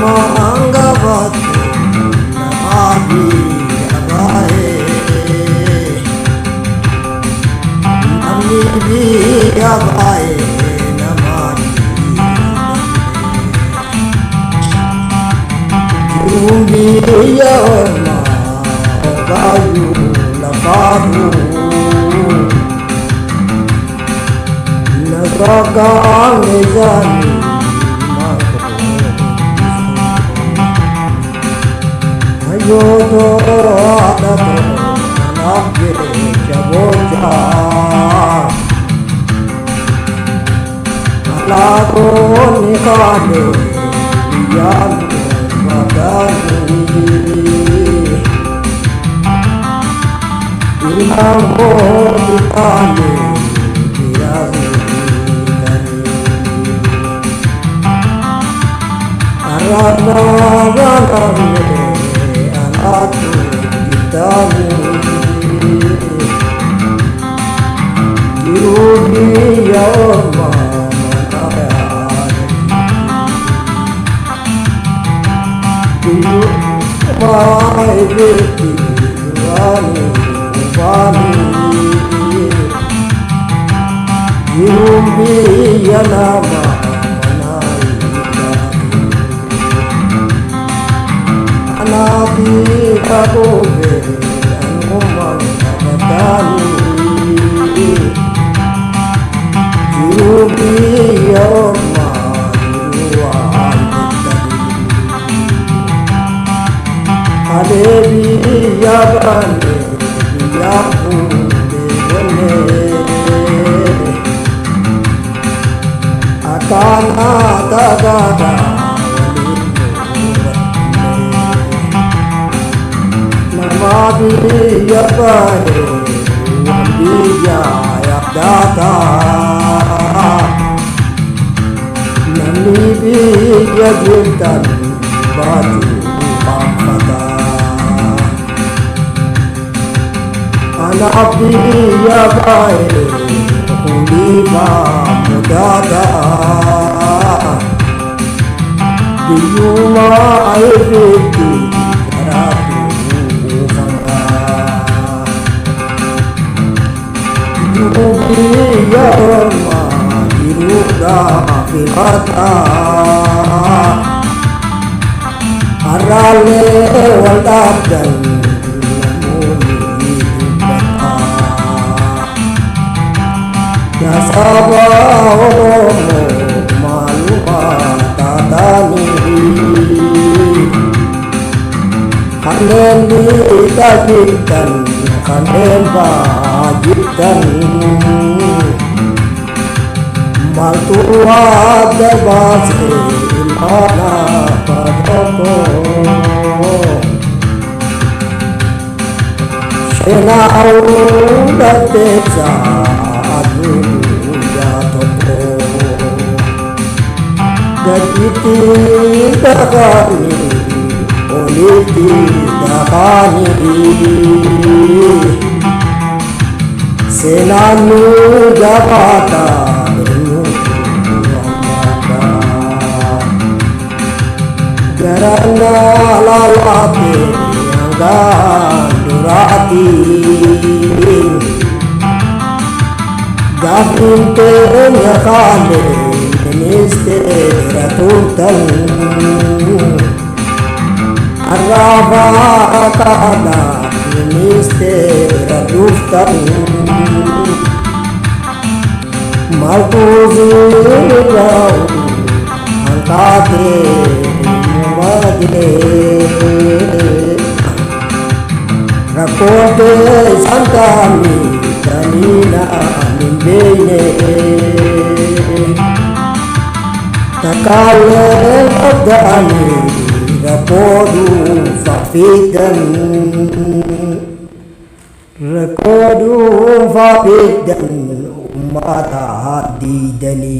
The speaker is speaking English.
mangabat namabi abae namibi abae namabi Jumbi yama bayu lafaru nagagang ezani Yodo adato nabye chabocha Alago nikade yalu madani Ilhambo nikade yalu madani Arana galane Aku ditamu Dirudi ya Allah Dirudi mai beti Wani ubani Dirudi ya nama Nabi kagobe anumang nagatani Jubi yoma diruan ditani Alebi yabane biyaku degene Akana tagada Namabi yabane Wambiya yabdata Namibi yajiltan Batu pamfata Anabi yabane Kuliba mudada Diyuma aifiti Karatu Jubi ya Allah diruda filata Arale waldabdan Yamuni dubata Ya sabaho maluha tatani Kanden ditajikan Kanden bajikan Maltua debase ilhana padoko Shena audateza adu jatopo Gajiti dakani Oliti dakani Senanu jabata Garana lalate anggan durati Gafinte nyakale niste ratutan Araba akada niste ratutan Malkuzi rau angkate mubade Rakote santami tanina nimbene Takale abdani rakodu fafidan Rakodu fafidan ummata hadidani